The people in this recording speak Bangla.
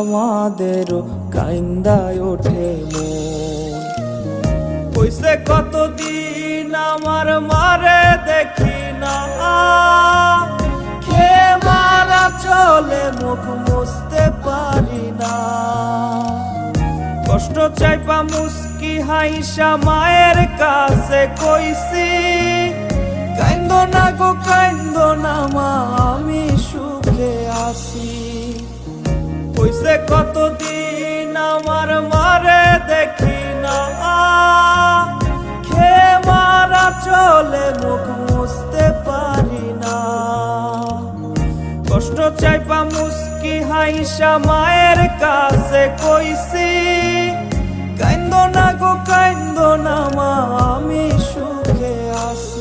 আমাদেরও কাইন্দায় ওঠে মন। কইছে কতদিন আমার মারে দেখি না, খেয়ে মারা চলে মুখ মুছতে পারি না। কষ্ট চাইপা মুস্কি হাইসা মায়ের কাছে কইছি, কাইন্দো না গো কাইন্দো না মা, আমি সুখে আছি। কইছে কতদিন আমার মারে দেখি না, খেয়ে মারা চলে মুখ মুছতে পারি না। কষ্ট চাইপা মুস্কি হাইসা মায়ের কাছে কইছি, কাইন্দো না গো কাইন্দো না মা, আমি সুখে আছি।